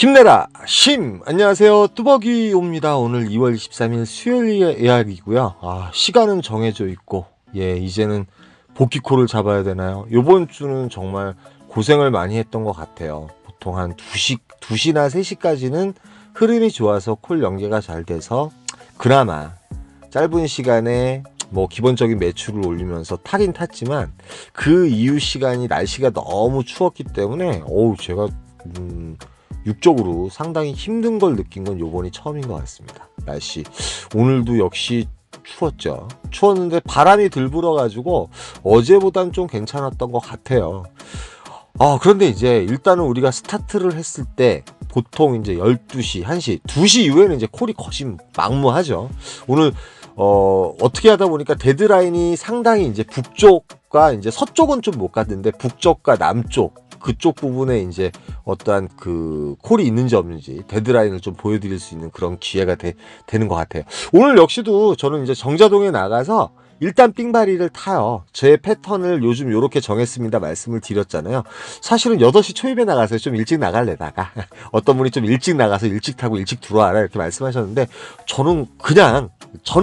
힘내라 심! 안녕하세요, 뚜벅이옵니다. 오늘 2월 23일 수요일 예약이고요. 시간은 정해져 있고 이제는 복귀콜을 잡아야 되나요? 요번 주는 정말 고생을 많이 했던 것 같아요. 보통 한 2시나 3시까지는 흐름이 좋아서 콜 연계가 잘 돼서 그나마 짧은 시간에 기본적인 매출을 올리면서 타긴 탔지만, 그 이후 시간이 날씨가 너무 추웠기 때문에 제가 육적으로 상당히 힘든 걸 느낀 건 요번이 처음인 것 같습니다. 날씨 오늘도 역시 추웠죠. 추웠는데 바람이 들 불어가지고 어제보단 좀 괜찮았던 것 같아요. 그런데 이제 일단은 우리가 스타트를 했을 때 보통 이제 12시, 1시, 2시 이후에는 이제 콜이 거짓망무하죠. 오늘 어떻게 하다 보니까 데드라인이 상당히 이제 북쪽과 이제 서쪽은 좀 못 갔는데 북쪽과 남쪽 그쪽 부분에 이제 어떠한 그 콜이 있는지 없는지 데드라인을 좀 보여드릴 수 있는 그런 기회가 되는 것 같아요. 오늘 역시도 저는 이제 정자동에 나가서 일단 삥바리를 타요. 제 패턴을 요즘 요렇게 정했습니다 말씀을 드렸잖아요. 사실은 8시 초입에 나가서 좀 일찍 나갈래다가 어떤 분이 좀 일찍 나가서 일찍 타고 일찍 들어와라 이렇게 말씀하셨는데, 저는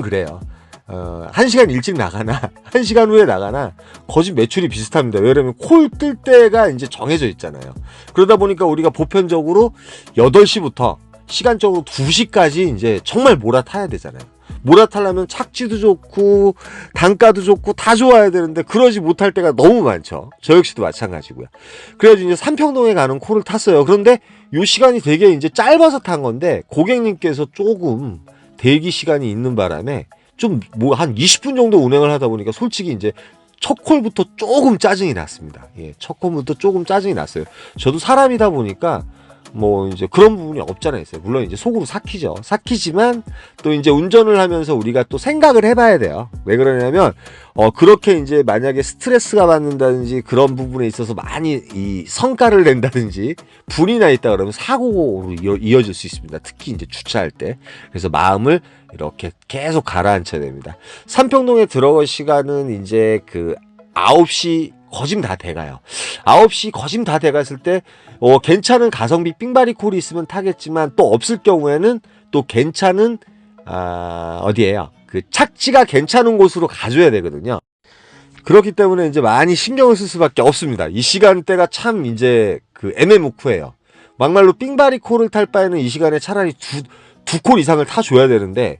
그래요. 1시간 일찍 나가나 1시간 후에 나가나 거진 매출이 비슷합니다. 왜냐면 콜 뜰 때가 이제 정해져 있잖아요. 그러다 보니까 우리가 보편적으로 8시부터 시간적으로 2시까지 이제 정말 몰아타야 되잖아요. 몰아타려면 착지도 좋고 단가도 좋고 다 좋아야 되는데 그러지 못할 때가 너무 많죠. 저 역시도 마찬가지고요. 그래가지고 이제 삼평동에 가는 콜을 탔어요. 그런데 요 시간이 되게 이제 짧아서 탄 건데, 고객님께서 조금 대기 시간이 있는 바람에 좀 한 20분 정도 운행을 하다 보니까 솔직히 이제 첫 콜부터 조금 짜증이 났습니다. 첫 콜부터 조금 짜증이 났어요. 저도 사람이다 보니까 이제 그런 부분이 없잖아요. 물론 이제 속으로 삭히지만 또 이제 운전을 하면서 우리가 또 생각을 해봐야 돼요. 왜 그러냐면 그렇게 이제 만약에 스트레스가 받는다든지 그런 부분에 있어서 많이 이 성과를 낸다든지 분이 나 있다 그러면 사고로 이어질 수 있습니다. 특히 이제 주차할 때. 그래서 마음을 이렇게 계속 가라앉혀야 됩니다. 삼평동에 들어갈 시간은 이제 그 9시 거짐 다 돼가요. 9시 거짐 다 돼갔을 때 괜찮은 가성비 삥바리 콜이 있으면 타겠지만, 또 없을 경우에는 또 괜찮은 어디에요? 그 착지가 괜찮은 곳으로 가줘야 되거든요. 그렇기 때문에 이제 많이 신경을 쓸 수밖에 없습니다. 이 시간대가 참 이제 그 애매모호해요. 막말로 삥바리 콜을 탈 바에는 이 시간에 차라리 두 콜 이상을 타줘야 되는데,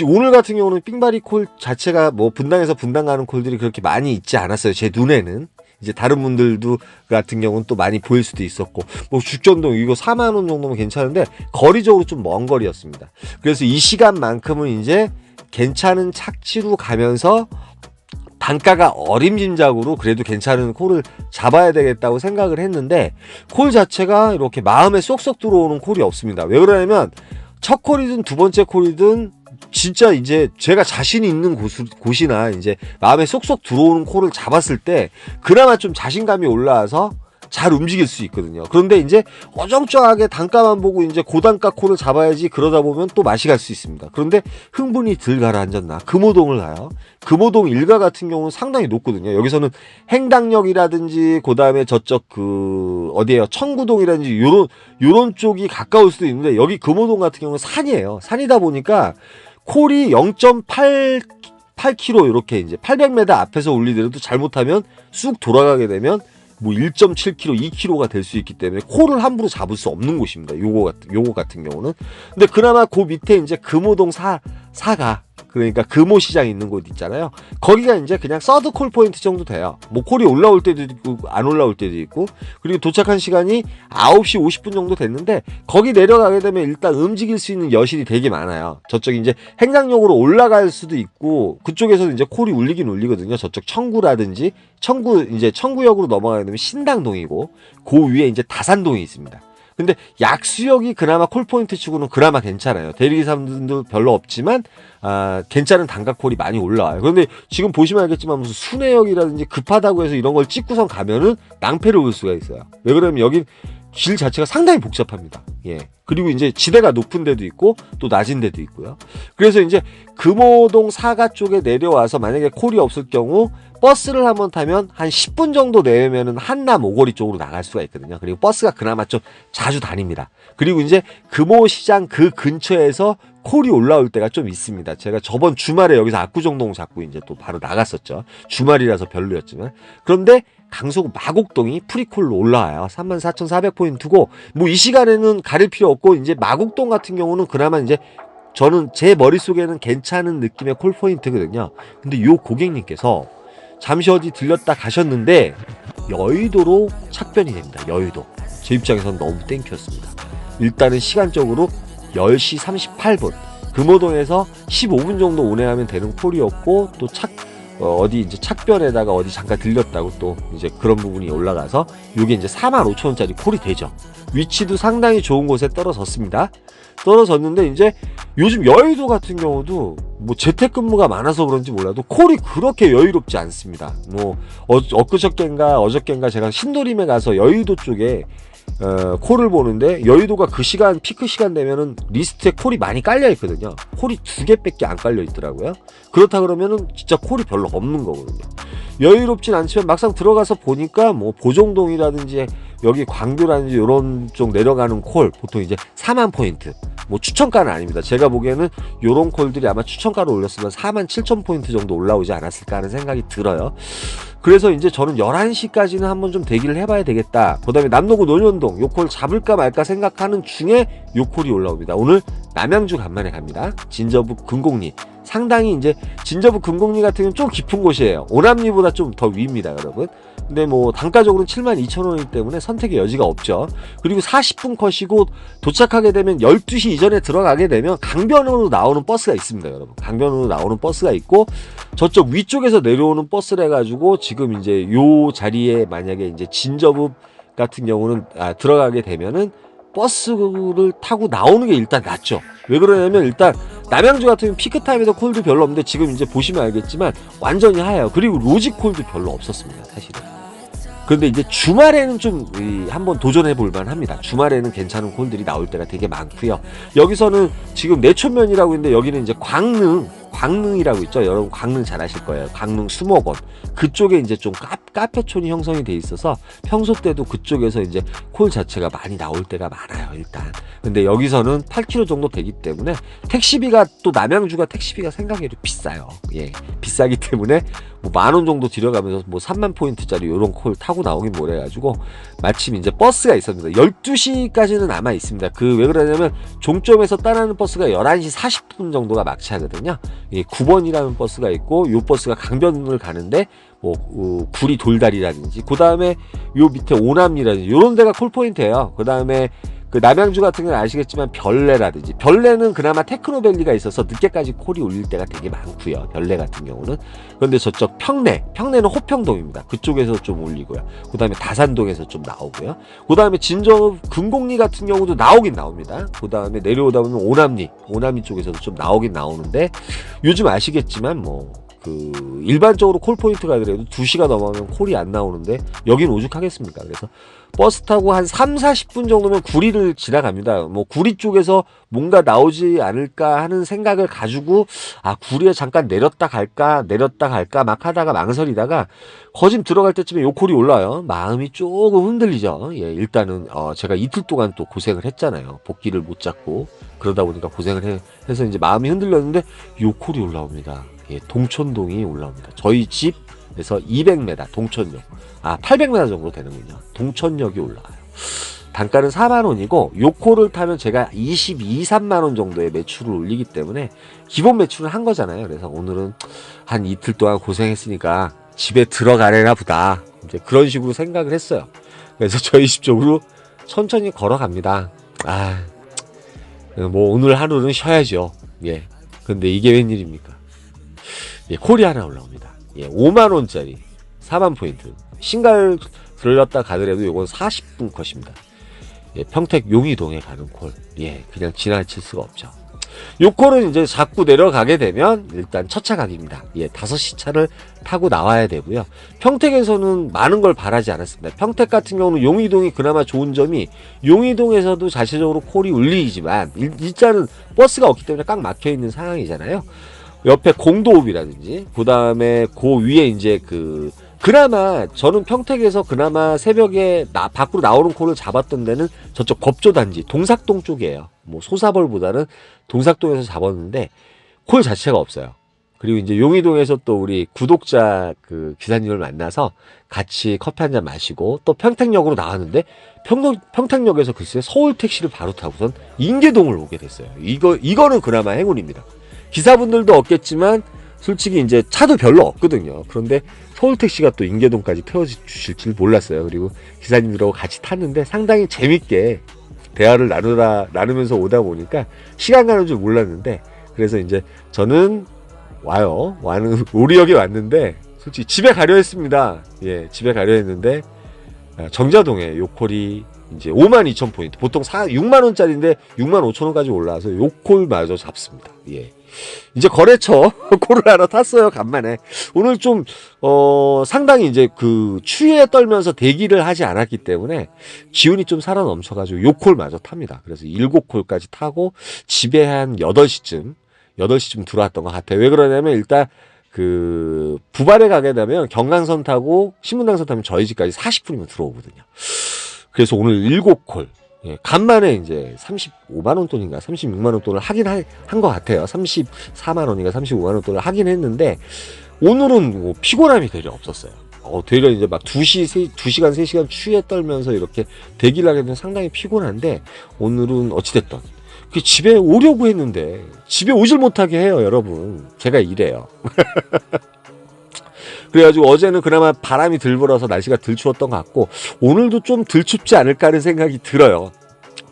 오늘 같은 경우는 삥바리 콜 자체가 분당에서 분당 가는 콜들이 그렇게 많이 있지 않았어요. 제 눈에는. 이제 다른 분들도 같은 경우는 또 많이 보일 수도 있었고, 죽전동 이거 4만원 정도면 괜찮은데 거리적으로 좀 먼 거리였습니다. 그래서 이 시간만큼은 이제 괜찮은 착지로 가면서 단가가 어림짐작으로 그래도 괜찮은 콜을 잡아야 되겠다고 생각을 했는데, 콜 자체가 이렇게 마음에 쏙쏙 들어오는 콜이 없습니다. 왜 그러냐면 첫 콜이든 두 번째 콜이든 진짜 이제 제가 자신 있는 곳이나 이제 마음에 쏙쏙 들어오는 콜을 잡았을 때 그나마 좀 자신감이 올라와서 잘 움직일 수 있거든요. 그런데 이제 어정쩡하게 단가만 보고 이제 고단가 콜을 잡아야지 그러다 보면 또 맛이 갈 수 있습니다. 그런데 흥분이 들 가라앉았나 금호동을 가요. 금호동 일가 같은 경우는 상당히 높거든요. 여기서는 행당역이라든지 그 다음에 저쪽 그 어디에요, 청구동이라든지 요런 쪽이 가까울 수도 있는데, 여기 금호동 같은 경우는 산이에요. 산이다 보니까 콜이 0.8km 이렇게 이제 800m 앞에서 울리더라도 잘못하면 쑥 돌아가게 되면 1.7km, 2km가 될 수 있기 때문에 콜을 함부로 잡을 수 없는 곳입니다. 요거 같은 경우는. 근데 그나마 그 밑에 이제 금호동 사가, 그러니까 금호시장 있는 곳 있잖아요. 거기가 이제 그냥 서드 콜 포인트 정도 돼요. 콜이 올라올 때도 있고 안 올라올 때도 있고. 그리고 도착한 시간이 9시 50분 정도 됐는데, 거기 내려가게 되면 일단 움직일 수 있는 여실이 되게 많아요. 저쪽 이제 행당역으로 올라갈 수도 있고, 그쪽에서는 이제 콜이 울리긴 울리거든요. 저쪽 청구라든지 청구역으로 넘어가게 되면 신당동이고, 그 위에 이제 다산동이 있습니다. 근데 약수역이 그나마 콜포인트 치고는 그나마 괜찮아요. 대리기사분들도 별로 없지만 괜찮은 단가콜이 많이 올라와요. 그런데 지금 보시면 알겠지만 무슨 순회역이라든지 급하다고 해서 이런 걸 찍고선 가면은 낭패를 볼 수가 있어요. 왜 그러면 여긴 길 자체가 상당히 복잡합니다. 예. 그리고 이제 지대가 높은 데도 있고 또 낮은 데도 있고요. 그래서 이제 금호동 사가 쪽에 내려와서 만약에 콜이 없을 경우 버스를 한번 타면 한 10분 정도 내면은 한남 오거리 쪽으로 나갈 수가 있거든요. 그리고 버스가 그나마 좀 자주 다닙니다. 그리고 이제 금호시장 그 근처에서 콜이 올라올 때가 좀 있습니다. 제가 저번 주말에 여기서 압구정동 잡고 이제 또 바로 나갔었죠. 주말이라서 별로였지만. 그런데 강서구 마곡동이 프리콜로 올라와요. 34,400포인트고 뭐 이 시간에는 가릴 필요 없고 이제 마곡동 같은 경우는 그나마 이제 저는 제 머릿속에는 괜찮은 느낌의 콜 포인트거든요. 근데 요 고객님께서 잠시 어디 들렸다 가셨는데 여의도로 착변이 됩니다. 여의도. 제 입장에서는 너무 땡큐였습니다. 일단은 시간적으로 10시 38분 금호동에서 15분 정도 운행하면 되는 콜이었고 또 어디 이제 착변에다가 어디 잠깐 들렸다고 또 이제 그런 부분이 올라가서 요게 이제 45,000원짜리 콜이 되죠. 위치도 상당히 좋은 곳에 떨어졌습니다. 떨어졌는데 이제 요즘 여의도 같은 경우도 뭐 재택근무가 많아서 그런지 몰라도 콜이 그렇게 여유롭지 않습니다. 뭐 엊그저껜가 어저껜가 제가 신도림에 가서 여의도 쪽에 콜을 보는데 여의도가 그 시간 피크 시간 되면은 리스트에 콜이 많이 깔려 있거든요. 콜이 2개밖에 안 깔려 있더라고요. 그렇다 그러면은 진짜 콜이 별로 없는 거거든요. 여유롭진 않지만 막상 들어가서 보니까 뭐 보정동이라든지 여기 광교라든지 이런 쪽 내려가는 콜 보통 이제 4만 포인트 뭐 추천가는 아닙니다. 제가 보기에는 요런 콜들이 아마 추천가로 올렸으면 47,000포인트 정도 올라오지 않았을까 하는 생각이 들어요. 그래서 이제 저는 11시까지는 한번 좀 대기를 해봐야 되겠다. 그 다음에 남노구 논현동 요 콜 잡을까 말까 생각하는 중에 요 콜이 올라옵니다. 오늘 남양주 간만에 갑니다. 진저북 금곡리. 상당히 이제 진저북 금곡리 같은 경우는 좀 깊은 곳이에요. 오남리보다 좀 더 위입니다, 여러분. 근데 뭐 단가적으로는 72,000원이기 때문에 선택의 여지가 없죠. 그리고 40분 컷이고 도착하게 되면 12시 이전에 들어가게 되면 강변으로 나오는 버스가 있습니다, 여러분. 강변으로 나오는 버스가 있고 저쪽 위쪽에서 내려오는 버스를 해가지고 지금 이제 요 자리에 만약에 이제 진저북 같은 경우는 들어가게 되면은 버스를 타고 나오는 게 일단 낫죠. 왜 그러냐면 일단 남양주 같은 경우는 피크타임에서 콜도 별로 없는데 지금 이제 보시면 알겠지만 완전히 하얘요. 그리고 로직콜도 별로 없었습니다, 사실은. 그런데 이제 주말에는 좀 한번 도전해 볼 만합니다. 주말에는 괜찮은 콜들이 나올 때가 되게 많고요. 여기서는 지금 내촌면이라고 있는데 여기는 이제 광릉이라고 있죠. 여러분 광릉 잘 아실 거예요. 광릉 수목원 그쪽에 이제 좀 카페촌이 형성이 돼 있어서 평소 때도 그쪽에서 이제 콜 자체가 많이 나올 때가 많아요, 일단. 근데 여기서는 8km 정도 되기 때문에 택시비가 또 남양주가 택시비가 생각외로 비싸요. 예, 비싸기 때문에 뭐 10,000원 정도 들여가면서 뭐 3만 포인트짜리 요런 콜 타고 나오긴 뭐래 가지고 마침 이제 버스가 있었습니다. 12시까지는 남아 있습니다. 그 왜 그러냐면 종점에서 떠나는 버스가 11시 40분 정도가 막차거든요. 예, 9번이라는 버스가 있고 요 버스가 강변을 가는데 뭐 구리 돌다리라든지 그 다음에 요 밑에 오남리라든지 요런 데가 콜포인트예요. 그 다음에 그 남양주 같은 경우는 아시겠지만 별내라든지 별내는 그나마 테크노밸리가 있어서 늦게까지 콜이 울릴 때가 되게 많고요. 별내 같은 경우는. 그런데 저쪽 평내는 호평동입니다. 그쪽에서 좀 울리고요. 그 다음에 다산동에서 좀 나오고요. 그 다음에 진저 금곡리 같은 경우도 나오긴 나옵니다. 그 다음에 내려오다 보면 오남리 쪽에서도 좀 나오긴 나오는데 요즘 아시겠지만 뭐 일반적으로 콜 포인트가 그래도 2시가 넘어가면 콜이 안 나오는데 여긴 오죽하겠습니까? 그래서 버스 타고 한 3-40분 정도면 구리를 지나갑니다. 뭐 구리 쪽에서 뭔가 나오지 않을까 하는 생각을 가지고 구리에 잠깐 내렸다 갈까 막 하다가 망설이다가 거짐 들어갈 때쯤에 요 콜이 올라와요. 마음이 조금 흔들리죠. 예, 일단은 제가 이틀 동안 또 고생을 했잖아요. 복귀를 못 잡고 그러다 보니까 고생을 해서 이제 마음이 흔들렸는데 요 콜이 올라옵니다. 예, 동촌동이 올라옵니다. 저희 집에서 200m 동촌역 800m 정도 되는군요. 동촌역이 올라와요. 단가는 4만원이고 요 콜을 타면 제가 23만원 정도의 매출을 올리기 때문에 기본 매출은 한 거잖아요. 그래서 오늘은 한 이틀 동안 고생했으니까 집에 들어가래나 보다 이제 그런 식으로 생각을 했어요. 그래서 저희 집 쪽으로 천천히 걸어갑니다. 뭐 오늘 하루는 쉬어야죠. 예. 근데 이게 웬일입니까? 예, 콜이 하나 올라옵니다. 예, 5만원짜리 4만 포인트. 신갈 들렀다 가더라도 요건 40분 컷입니다. 예, 평택 용이동에 가는 콜. 예, 그냥 지나칠 수가 없죠. 요 콜은 이제 자꾸 내려가게 되면 일단 첫 차 각입니다. 예, 5시 차를 타고 나와야 되고요. 평택에서는 많은 걸 바라지 않았습니다. 평택 같은 경우는 용이동이 그나마 좋은 점이 용이동에서도 자체적으로 콜이 울리지만 일단은 버스가 없기 때문에 꽉 막혀 있는 상황이잖아요. 옆에 공도읍이라든지 그 다음에 그 위에 이제 그나마 저는 평택에서 그나마 새벽에 밖으로 나오는 콜을 잡았던 데는 저쪽 겁조단지 동삭동 쪽이에요. 뭐 소사벌보다는 동삭동에서 잡았는데 콜 자체가 없어요. 그리고 이제 용이동에서 또 우리 구독자 기사님을 만나서 같이 커피 한잔 마시고 또 평택역으로 나왔는데 평택역에서 글쎄 서울 택시를 바로 타고선 인계동을 오게 됐어요. 이거는 그나마 행운입니다. 기사분들도 없겠지만 솔직히 이제 차도 별로 없거든요. 그런데 서울 택시가 또 인계동까지 태워주실 줄 몰랐어요. 그리고 기사님들하고 같이 탔는데 상당히 재밌게 대화를 나누면서 오다 보니까 시간 가는 줄 몰랐는데 그래서 이제 저는 오리역에 왔는데 솔직히 집에 가려 했습니다. 예, 집에 가려 했는데 정자동에 요콜이 이제 52,000포인트 보통 6만원짜리인데 65,000원까지 올라와서 요콜마저 잡습니다. 예. 이제 거래처 콜을 하나 탔어요. 간만에 오늘 좀 상당히 이제 추위에 떨면서 대기를 하지 않았기 때문에 기운이 좀 살아 넘쳐가지고 요콜마저 탑니다. 그래서 7콜까지 타고 집에 한 8시쯤 들어왔던 것 같아요. 왜 그러냐면 일단 부발에 가게 되면 경강선 타고 신분당선 타면 저희 집까지 40분이면 들어오거든요. 그래서 오늘 7콜 예, 간만에 이제 35만원 돈인가 36만원 돈을 하긴 한 것 같아요. 34만원인가 35만원 돈을 하긴 했는데 오늘은 뭐 피곤함이 되려 없었어요. 되려 이제 막 2시간 3시간 추위에 떨면서 이렇게 대기를 하게 되면 상당히 피곤한데 오늘은 어찌됐든 집에 오려고 했는데 집에 오질 못하게 해요. 여러분 제가 이래요. 그래가지고 어제는 그나마 바람이 덜 불어서 날씨가 덜 추웠던 것 같고 오늘도 좀 덜 춥지 않을까 하는 생각이 들어요.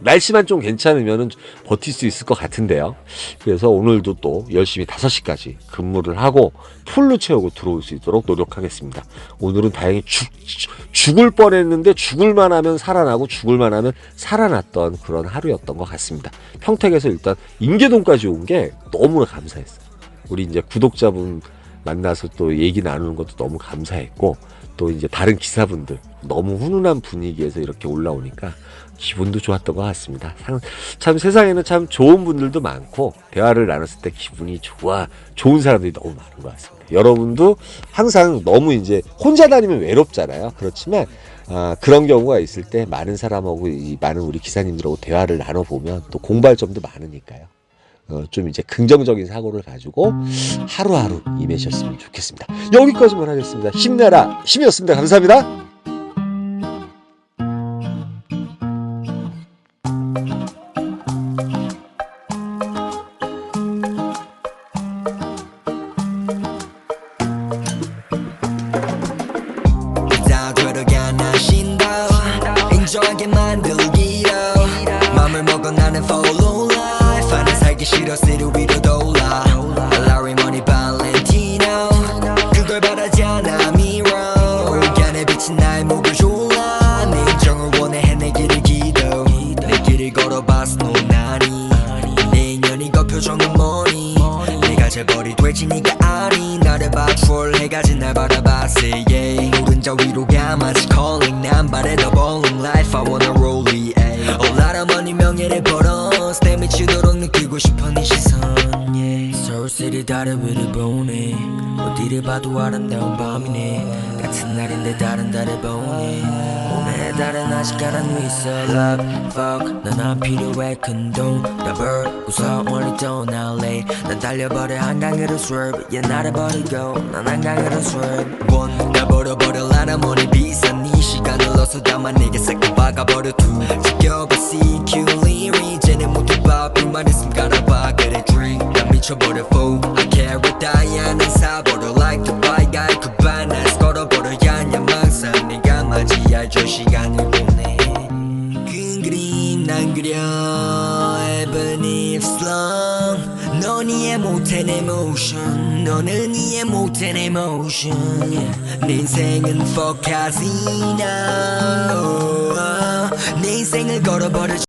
날씨만 좀 괜찮으면 버틸 수 있을 것 같은데요. 그래서 오늘도 또 열심히 5시까지 근무를 하고 풀로 채우고 들어올 수 있도록 노력하겠습니다. 오늘은 다행히 죽을 뻔했는데 죽을만 하면 살아나고 죽을만 하면 살아났던 그런 하루였던 것 같습니다. 평택에서 일단 인계동까지 온 게 너무나 감사했어요. 우리 이제 구독자분 만나서 또 얘기 나누는 것도 너무 감사했고 또 이제 다른 기사분들 너무 훈훈한 분위기에서 이렇게 올라오니까 기분도 좋았던 것 같습니다. 참 세상에는 참 좋은 분들도 많고 대화를 나눴을 때 기분이 좋은 사람들이 너무 많은 것 같습니다. 여러분도 항상 너무 이제 혼자 다니면 외롭잖아요. 그렇지만 그런 경우가 있을 때 많은 사람하고 많은 우리 기사님들하고 대화를 나눠보면 또 공부할 점도 많으니까요. 좀 이제 긍정적인 사고를 가지고 하루하루 임하셨으면 좋겠습니다. 여기까지만 하겠습니다. 힘내라 힘이었습니다. 감사합니다. 인정하게 만들기로 맘을 먹어 나는 follow life 하는 살기 싫어 city 위로 돌아 Larry Money Valentino 그걸 바라지 않아 mirror 안에 비친 나의 목을 졸라 내 인정을 원해 해내기를 기도 내 길을 걸어봤어 노나니 내 인연이 그 표정은 뭐니 내가 재벌이 될지 네가 아니 나를 봐 트롤해가지 날 바라봤어 yeah 노른자 위로 가 마치 calling 난 바래 더 bowling life I wanna roll it all out of money 명예를 벌어 내 미치도록 느끼고 싶어 네 시선 yeah 서울시리 다리 위를 보네 어디를 봐도 아름다운 밤이네 같은 날인데 다른 달을 보네 오늘의 달은 아직 가란 위 있어 love fuck 넌 안 필요해 큰돈 더블 웃어 멀리 떠날래 난 달려버려 한강으로 swerve yeah 나를 버리고 난 한강으로 swerve one 날 버려버려 라나 머리 비싼 네 시간을 넣어서 담아 내게 싹 박아버려 two 지겨봐 CQ 리리 이제는 모두 봐 불만 있음 갈아봐 그래 drink 난 미쳐버려 fool I carry die 난 사버려 like the bike guy 그 반나스 걸어버려야 냐 망상 내가 맞이할 저 시간을 보내 큰 그림 난 그려 even if long 넌 이해 못해 내 motion 너는 이해 못해 내 motion 내 인생은 fuck casino 내 인생을 걸어버려